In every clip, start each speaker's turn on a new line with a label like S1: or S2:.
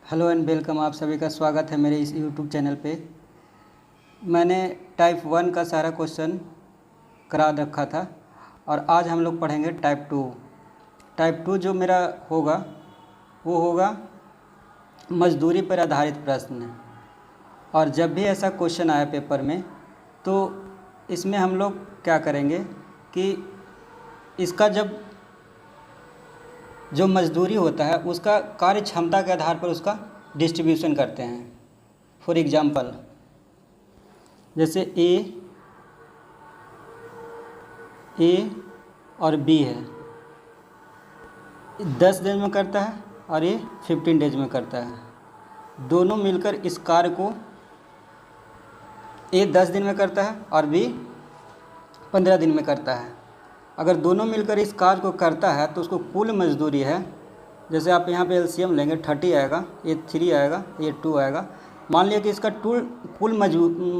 S1: Hello and welcome. आप सभी का स्वागत है मेरे इस यूट्यूब चैनल पे। मैंने टाइप 1 का सारा क्वेश्चन करा रखा था और आज हम लोग पढ़ेंगे टाइप 2। टाइप 2 जो मेरा होगा वो होगा मजदूरी पर आधारित प्रश्न। और जब भी ऐसा क्वेश्चन आए पेपर में तो इसमें हम लोग क्या करेंगे कि इसका जो मजदूरी होता है उसका कार्य क्षमता के आधार पर उसका डिस्ट्रीब्यूशन करते हैं। फॉर एग्जांपल जैसे ए और बी है, 10 दिन में करता है और ये 15 डेज में करता है। दोनों मिलकर इस कार्य को ए 10 दिन में करता है और बी 15 दिन में करता है। अगर दोनों मिलकर इस कार्य को करता है तो उसको कुल मजदूरी है, जैसे आप यहाँ पे एलसीएम लेंगे 30 आएगा, ये 3 आएगा, ये 2 आएगा। मान लिया कि इसका कुल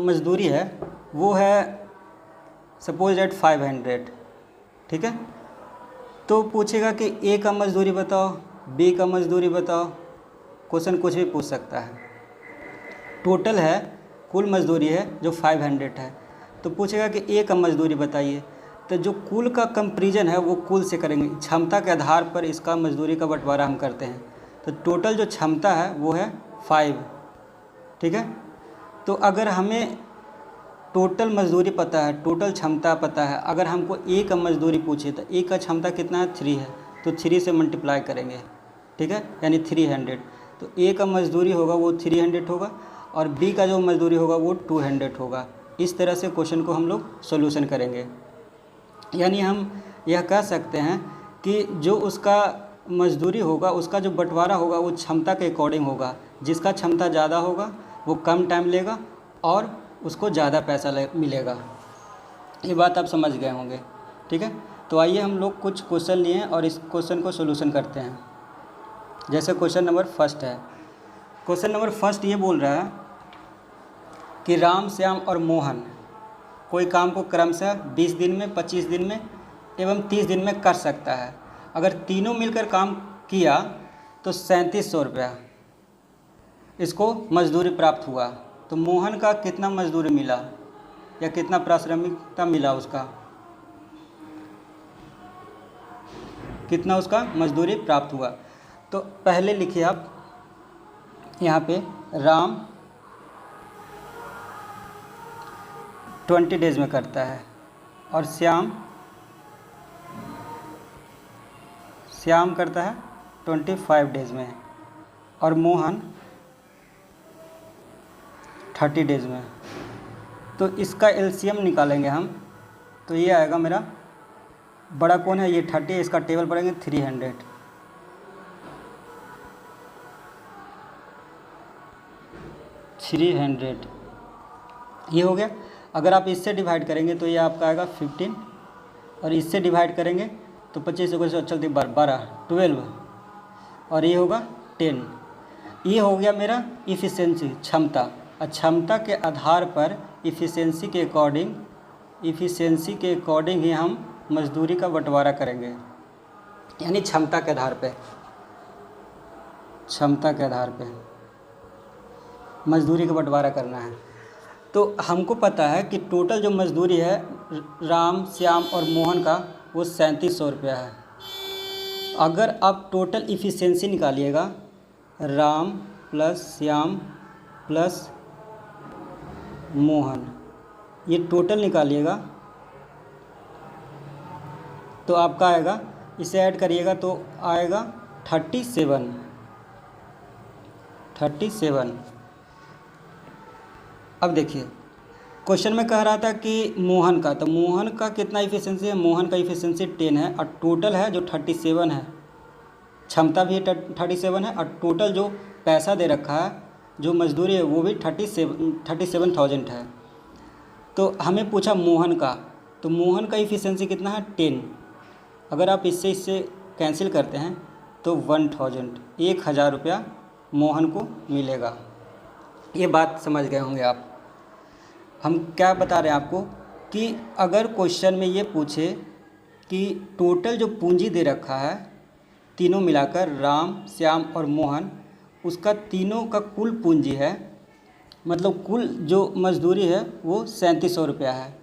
S1: मजदूरी है वो है सपोज एट 500। ठीक है, तो पूछेगा कि ए का मजदूरी बताओ, बी का मजदूरी बताओ। क्वेश्चन कुछ भी पूछ सकता है। टोटल है, कुल मजदूरी है जो 500 है, तो पूछेगा कि ए का मजदूरी बताइए। तो जो कुल का कंपैरिजन है वो कुल से करेंगे, क्षमता के आधार पर इसका मजदूरी का बंटवारा हम करते हैं। तो टोटल जो क्षमता है वो है 5। ठीक है, तो अगर हमें टोटल मजदूरी पता है, टोटल क्षमता पता है, अगर हमको ए का मजदूरी पूछे तो ए का क्षमता कितना है 3 है, तो 3 से मल्टीप्लाई करेंगे। ठीक है, यानी 300। तो ए का मजदूरी होगा वो 300 होगा और बी का जो मजदूरी होगा वो 200 होगा। इस तरह से क्वेश्चन को हम लोग सोल्यूशन करेंगे। यानी हम यह कह सकते हैं कि जो उसका मजदूरी होगा उसका जो बंटवारा होगा वो क्षमता के अकॉर्डिंग होगा। जिसका क्षमता ज़्यादा होगा वो कम टाइम लेगा और उसको ज़्यादा पैसा मिलेगा। ये बात आप समझ गए होंगे। ठीक है, तो आइए हम लोग कुछ क्वेश्चन लिए और इस क्वेश्चन को सोल्यूशन करते हैं। जैसे क्वेश्चन नंबर फर्स्ट है। क्वेश्चन नंबर फर्स्ट ये बोल रहा है कि राम, श्याम और मोहन कोई काम को क्रमशः 20 दिन में, 25 दिन में एवं 30 दिन में कर सकता है। अगर तीनों मिलकर काम किया तो 3700 रुपया इसको मजदूरी प्राप्त हुआ। तो मोहन का कितना मजदूरी मिला या कितना पारिश्रमिकता मिला, उसका कितना उसका मजदूरी प्राप्त हुआ। तो पहले लिखिए आप यहाँ पे राम 20 डेज में करता है और श्याम करता है 25 डेज में और मोहन 30 डेज में। तो इसका एलसीएम निकालेंगे हम, तो ये आएगा मेरा, बड़ा कौन है, ये 30, इसका टेबल पढ़ेंगे 300 ये हो गया। अगर आप इससे डिवाइड करेंगे तो ये आपका आएगा 15 और इससे डिवाइड करेंगे तो 25 से चलते 12, 12 और ये होगा 10। ये हो गया मेरा इफ़िशेंसी, क्षमता। और क्षमता के आधार पर इफ़िशेंसी के अकॉर्डिंग ही हम मजदूरी का बंटवारा करेंगे। यानी क्षमता के आधार पे मजदूरी का बंटवारा करना है। तो हमको पता है कि टोटल जो मजदूरी है राम, श्याम और मोहन का वो 3700 रुपया है। अगर आप टोटल इफ़िशेंसी निकालिएगा, राम प्लस श्याम प्लस मोहन, ये टोटल निकालिएगा तो आपका आएगा, इसे ऐड करिएगा तो आएगा 37। अब देखिए क्वेश्चन में कह रहा था कि मोहन का, तो मोहन का कितना इफ़िशेंसी है, मोहन का इफ़िशेंसी 10 है और टोटल है जो 37 है, क्षमता भी 37 है और टोटल जो पैसा दे रखा है, जो मजदूरी है वो भी 37,000 है। तो हमें पूछा मोहन का, तो मोहन का इफ़िशेंसी कितना है 10। अगर आप इससे कैंसिल करते हैं तो 1000 रुपया मोहन को मिलेगा। ये बात समझ गए होंगे आप। हम क्या बता रहे हैं आपको कि अगर क्वेश्चन में ये पूछे कि टोटल जो पूंजी दे रखा है तीनों मिलाकर राम, श्याम और मोहन, उसका तीनों का कुल पूंजी है, मतलब कुल जो मजदूरी है वो 3700 रुपया है।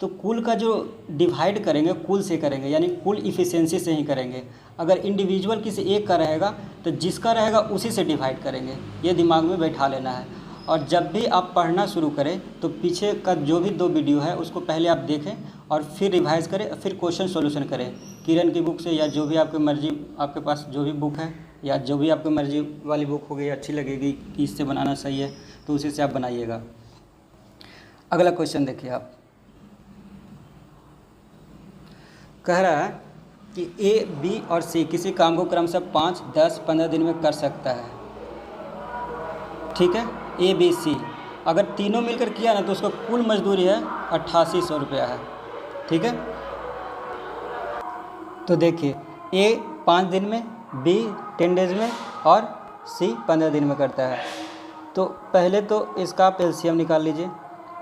S1: तो कुल का जो डिवाइड करेंगे कुल से करेंगे, यानी कुल इफ़िशेंसी से ही करेंगे। अगर इंडिविजुअल किसी एक का रहेगा तो जिसका रहेगा उसी से डिवाइड करेंगे, ये दिमाग में बैठा लेना है। और जब भी आप पढ़ना शुरू करें तो पीछे का जो भी 2 वीडियो है उसको पहले आप देखें और फिर रिवाइज़ करें, फिर क्वेश्चन सॉल्यूशन करें किरण की बुक से, या जो भी आपकी मर्ज़ी, आपके पास जो भी बुक है या जो भी आपकी मर्ज़ी वाली बुक होगी, अच्छी लगेगी कि इससे बनाना सही है तो उसी से आप बनाइएगा। अगला क्वेश्चन देखिए आप, कह रहा है कि ए, बी और सी किसी काम को क्रमशः 5, 10, 15 दिन में कर सकता है। ठीक है, ए बी सी अगर तीनों मिलकर किया ना तो उसका कुल मजदूरी है 8800 रुपया है। ठीक है, तो देखिए ए 5 दिन में, बी 10 डेज में और सी 15 दिन में करता है। तो पहले तो इसका आप एलसीएम निकाल लीजिए।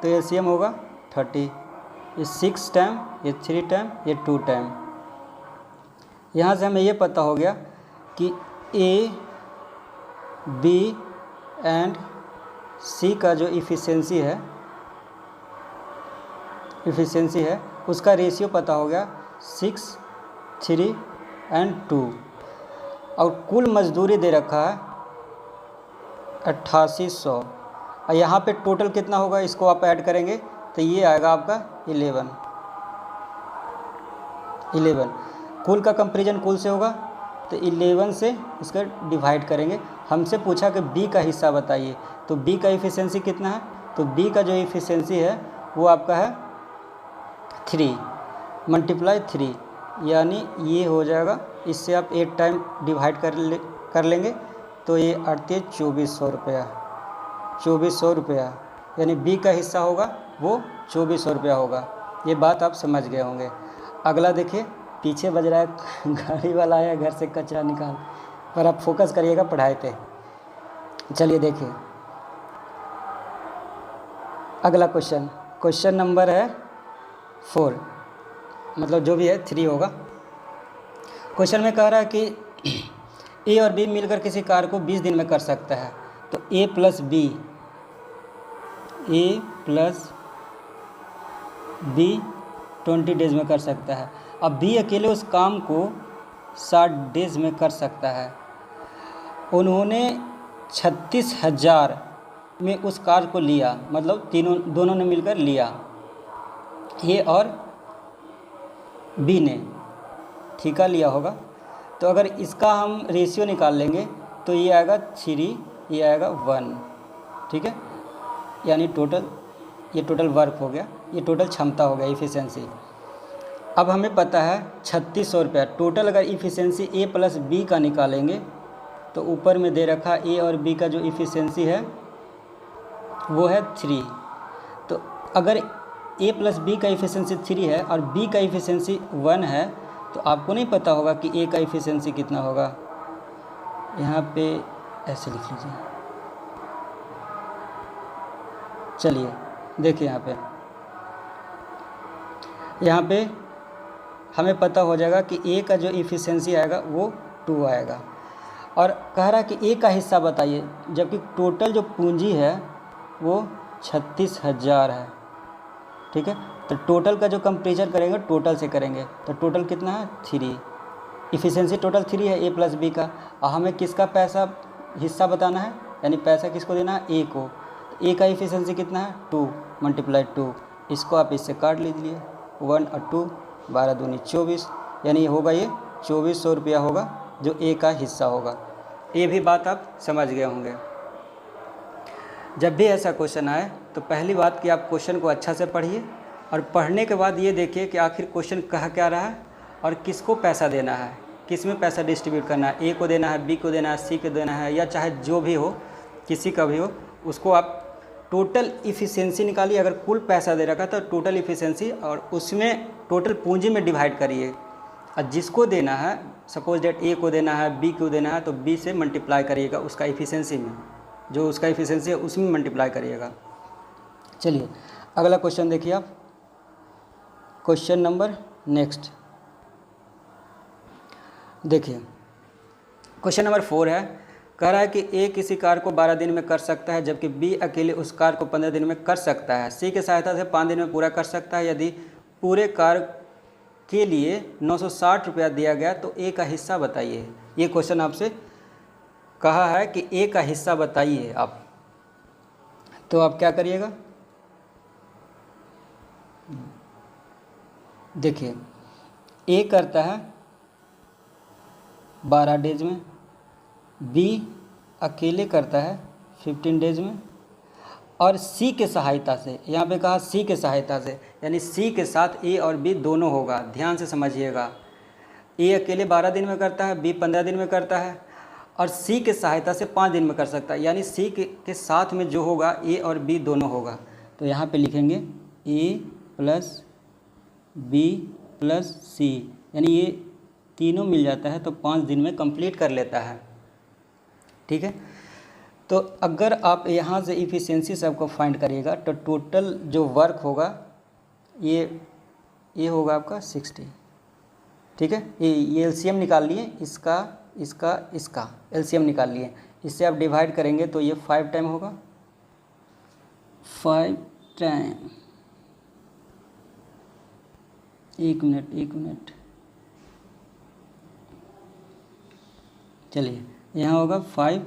S1: तो एलसीएम होगा 30, ये 6 टाइम, ये 3 टाइम, ये 2 टाइम। यहाँ से हमें ये पता हो गया कि ए, बी एंड सी का जो इफ़िशेंसी है उसका रेशियो पता हो गया 6, 3 एंड 2। और कुल मजदूरी दे रखा है 8800, और यहाँ पे टोटल कितना होगा इसको आप ऐड करेंगे तो ये आएगा आपका 11। कुल का कंपैरिजन कुल से होगा तो 11 से इसका डिवाइड करेंगे। हमसे पूछा कि बी का हिस्सा बताइए, तो बी का इफ़िशेंसी कितना है, तो बी का जो इफ़िशेंसी है वो आपका है 3 × 3, यानी ये हो जाएगा, इससे आप 8 टाइम डिवाइड कर लेंगे तो ये आती है 2400 रुपया। 2400 रुपया यानी बी का हिस्सा होगा वो 2400 रुपया होगा। ये बात आप समझ गए होंगे। अगला देखिए, पीछे बज रहा है गाड़ी वाला आया घर से कचरा निकाल, पर आप फोकस करिएगा पढ़ाई पे। चलिए देखिए अगला क्वेश्चन नंबर है 4, मतलब जो भी है 3 होगा। क्वेश्चन में कह रहा है कि ए और बी मिलकर किसी कार्य को 20 दिन में कर सकता है। तो ए प्लस बी 20 डेज में कर सकता है। अब बी अकेले उस काम को 60 डेज में कर सकता है। उन्होंने 36,000 में उस कार्य को लिया, मतलब दोनों ने मिलकर लिया, ए और बी ने ठेका लिया होगा। तो अगर इसका हम रेशियो निकाल लेंगे तो ये आएगा 3, ये आएगा 1। ठीक है, यानी ये टोटल वर्क हो गया, ये टोटल क्षमता हो गया, इफ़िशेंसी। अब हमें पता है 3600 रुपया टोटल। अगर इफ़िशेंसी ए प्लस बी का निकालेंगे तो ऊपर में दे रखा ए और बी का जो इफ़िशेंसी है वो है 3। तो अगर ए प्लस बी का इफ़िशेंसी 3 है और बी का इफ़िशेंसी 1 है तो आपको नहीं पता होगा कि ए का इफ़िशेंसी कितना होगा। यहाँ पे ऐसे लिख लीजिए। चलिए देखिए यहाँ पे हमें पता हो जाएगा कि ए का जो इफ़िशेंसी आएगा वो 2 आएगा। और कह रहा है कि ए का हिस्सा बताइए, जबकि टोटल जो पूंजी है वो 36,000 है। ठीक है, तो टोटल का जो कंपेरिजन करेंगे टोटल से करेंगे तो टोटल कितना है 3। इफ़िशेंसी टोटल 3 है ए प्लस बी का, और हमें किसका पैसा हिस्सा बताना है, यानी पैसा किसको देना है, ए को। तो ए का इफ़िशेंसी कितना है 2 × 2। इसको आप इससे काट लीजिए, 1 और 2 12 दूनी 24, यानी होगा ये 2400 रुपया होगा जो ए का हिस्सा होगा। ये भी बात आप समझ गए होंगे। जब भी ऐसा क्वेश्चन आए तो पहली बात कि आप क्वेश्चन को अच्छा से पढ़िए, और पढ़ने के बाद ये देखिए कि आखिर क्वेश्चन कह क्या रहा है और किसको पैसा देना है, किस में पैसा डिस्ट्रीब्यूट करना है, ए को देना है, बी को देना है, सी को देना है, या चाहे जो भी हो, किसी का भी हो, उसको आप टोटल इफ़िशेंसी निकालिए। अगर कुल पैसा दे रखा तो टोटल इफ़िशेंसी और उसमें टोटल पूंजी में डिवाइड करिए, और जिसको देना है, सपोज डेट ए को देना है, बी को देना है, तो बी से मल्टीप्लाई करिएगा उसका इफ़िशेंसी में, जो उसका इफ़िशेंसी है उसमें मल्टीप्लाई करिएगा। चलिए अगला क्वेश्चन देखिए आप, क्वेश्चन नंबर नेक्स्ट देखिए, क्वेश्चन नंबर 4 है। कह रहा है कि ए किसी कार्य को 12 दिन में कर सकता है, जबकि बी अकेले उस कार्य को 15 दिन में कर सकता है। सी की सहायता से 5 दिन में पूरा कर सकता है। यदि पूरे कार्य के लिए 960 रुपया दिया गया तो ए का हिस्सा बताइए। ये क्वेश्चन आपसे कहा है कि ए का हिस्सा बताइए आप। तो आप क्या करिएगा, देखिए ए करता है 12 डेज में, बी अकेले करता है 15 डेज में, और सी के सहायता से, यहाँ पे कहा सी के सहायता से, यानी सी के साथ ए और बी दोनों होगा। ध्यान से समझिएगा, ए अकेले 12 दिन में करता है, बी 15 दिन में करता है, और सी के सहायता से 5 दिन में कर सकता है, यानी सी के साथ में जो होगा ए और बी दोनों होगा। तो यहाँ पे लिखेंगे ए प्लस बी प्लस सी, यानी ये तीनों मिल जाता है तो 5 दिन में कंप्लीट कर लेता है। ठीक है, तो अगर आप यहाँ से इफ़िशियंसी सबको फाइंड करिएगा तो टोटल जो वर्क होगा ये होगा आपका 60। ठीक है, ये एलसीएम निकाल लिए, इसका एलसीएम निकाल लिए, इससे आप डिवाइड करेंगे तो ये 5 टाइम होगा, 5 टाइम, एक मिनट चलिए, यहाँ होगा 5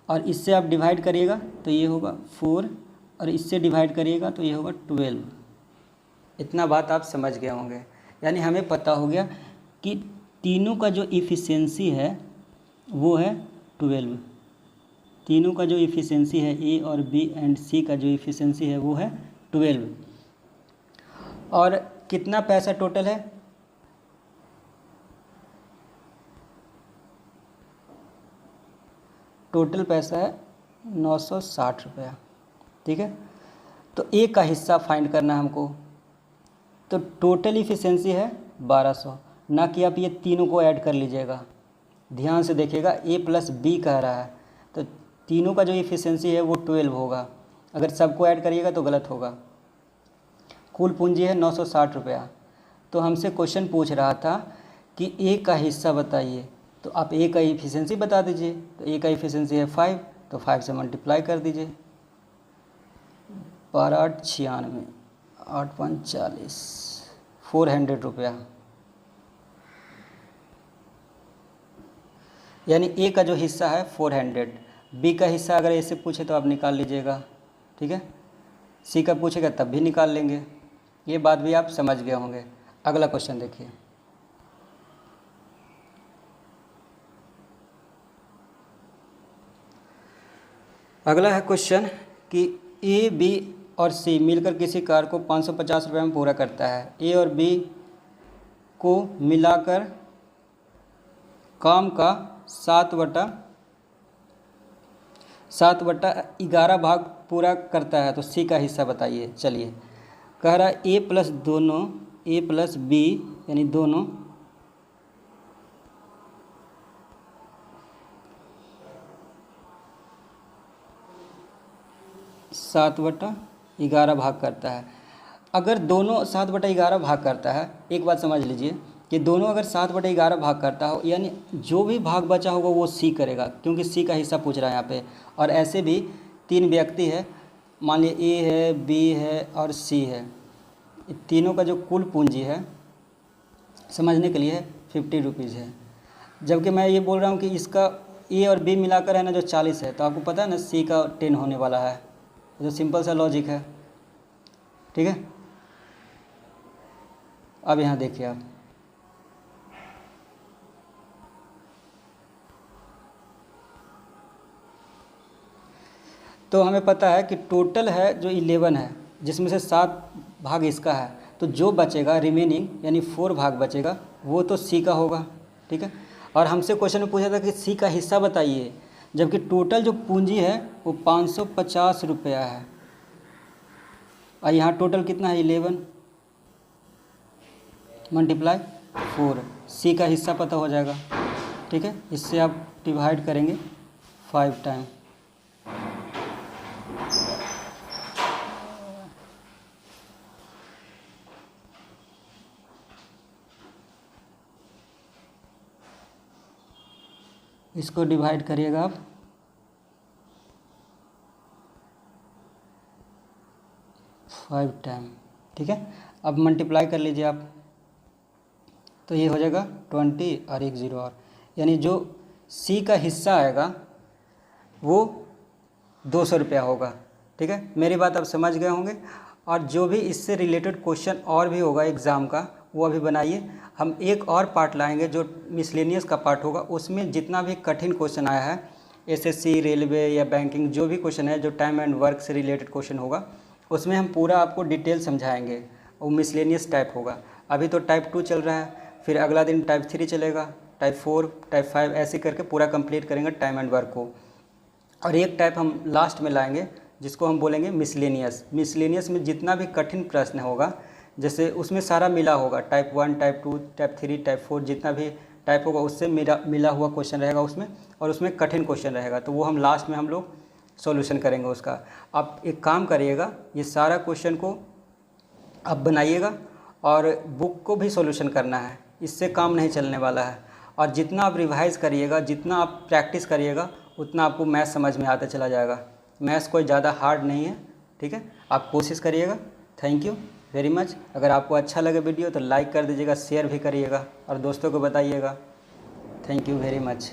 S1: और इससे आप डिवाइड करिएगा तो ये होगा 4 और इससे डिवाइड करिएगा तो ये होगा 12। इतना बात आप समझ गए होंगे, यानी हमें पता हो गया कि तीनों का जो इफ़िशियंसी है वो है 12। तीनों का जो इफ़िशियंसी है ए और बी एंड सी का जो इफ़िशियंसी है वो है 12। और कितना पैसा टोटल है, टोटल पैसा है 960 रुपया। ठीक है, तो ए का हिस्सा फाइंड करना है हमको। तो टोटल इफ़िशियंसी है 1200, ना कि आप ये तीनों को ऐड कर लीजिएगा। ध्यान से देखिएगा, ए प्लस बी कह रहा है तो तीनों का जो इफ़िशियंसी है वो 12 होगा। अगर सबको ऐड करिएगा तो गलत होगा। कुल पूंजी है 960 रुपया। तो हमसे क्वेश्चन पूछ रहा था कि ए का हिस्सा बताइए, तो आप ए का इफ़िशियंसी बता दीजिए। तो ए का इफ़िशियंसी है 5, तो 5 से मल्टीप्लाई कर दीजिए, 12 8 96, 8 5 40, 400 रुपया। यानी ए का जो हिस्सा है 400। बी का हिस्सा अगर ऐसे पूछे तो आप निकाल लीजिएगा। ठीक है, सी का पूछेगा तब भी निकाल लेंगे। ये बात भी आप समझ गए होंगे। अगला क्वेश्चन देखिए, अगला है क्वेश्चन कि ए बी और सी मिलकर किसी कार्य को 550 रुपये में पूरा करता है। ए और बी को मिलाकर काम का 7/11 भाग पूरा करता है, तो सी का हिस्सा बताइए। चलिए, कह रहा है ए प्लस बी यानी दोनों सात बटा 11 भाग करता है। अगर दोनों 7/11 भाग करता है, एक बात समझ लीजिए कि दोनों अगर 7/11 भाग करता हो, यानी जो भी भाग बचा होगा वो सी करेगा, क्योंकि सी का हिस्सा पूछ रहा है यहाँ पे। और ऐसे भी 3 व्यक्ति है, मान लीजिए ए है, बी है और सी है। तीनों का जो कुल पूंजी है समझने के लिए 50 रुपीज़ है। जबकि मैं ये बोल रहा हूँ कि इसका ए और बी मिलाकर है ना जो 40 है, तो आपको पता है ना सी का 10 होने वाला है। जो सिंपल सा लॉजिक है। ठीक है, अब यहाँ देखिए आप, तो हमें पता है कि टोटल है जो 11 है, जिसमें से 7 भाग इसका है, तो जो बचेगा रिमेनिंग यानी 4 भाग बचेगा वो तो सी का होगा। ठीक है, और हमसे क्वेश्चन में पूछा था कि सी का हिस्सा बताइए, जबकि टोटल जो पूंजी है वो 550 रुपया है और यहाँ टोटल कितना है 11 मल्टीप्लाई 4, सी का हिस्सा पता हो जाएगा। ठीक है, इससे आप डिवाइड करेंगे 5 टाइम। इसको डिवाइड करिएगा आप 5 टाइम, ठीक है। अब मल्टीप्लाई कर लीजिए आप, तो ये हो जाएगा 20 और एक 0 और, यानी जो सी का हिस्सा आएगा वो 200 रुपया होगा, ठीक है। मेरी बात आप समझ गए होंगे। और जो भी इससे रिलेटेड क्वेश्चन और भी होगा एग्ज़ाम का, वो अभी बनाइए। हम एक और पार्ट लाएंगे जो मिसलेनियस का पार्ट होगा, उसमें जितना भी कठिन क्वेश्चन आया है, एसएससी, रेलवे या बैंकिंग, जो भी क्वेश्चन है जो टाइम एंड वर्क से रिलेटेड क्वेश्चन होगा, उसमें हम पूरा आपको डिटेल समझाएंगे। वो मिसलेनियस टाइप होगा। अभी तो टाइप 2 चल रहा है, फिर अगला दिन टाइप 3 चलेगा, टाइप 4, टाइप 5, ऐसे करके पूरा कंप्लीट करेंगे टाइम एंड वर्क को। और एक टाइप हम लास्ट में लाएंगे जिसको हम बोलेंगे मिसलेनियस। मिसलेनियस में जितना भी कठिन प्रश्न होगा, जैसे उसमें सारा मिला होगा, टाइप 1, टाइप 2, टाइप 3, टाइप 4, जितना भी टाइप होगा उससे मिला हुआ क्वेश्चन रहेगा उसमें, और उसमें कठिन क्वेश्चन रहेगा। तो वो हम लास्ट में हम लोग सॉल्यूशन करेंगे उसका। आप एक काम करिएगा, ये सारा क्वेश्चन को आप बनाइएगा और बुक को भी सॉल्यूशन करना है, इससे काम नहीं चलने वाला है। और जितना आप रिवाइज़ करिएगा, जितना आप प्रैक्टिस करिएगा, उतना आपको मैथ समझ में आता चला जाएगा। मैथ्स कोई ज़्यादा हार्ड नहीं है, ठीक है। आप कोशिश करिएगा। Thank you very much. अगर आपको अच्छा लगे वीडियो तो लाइक कर दीजिएगा, शेयर भी करिएगा और दोस्तों को बताइएगा। Thank you very much.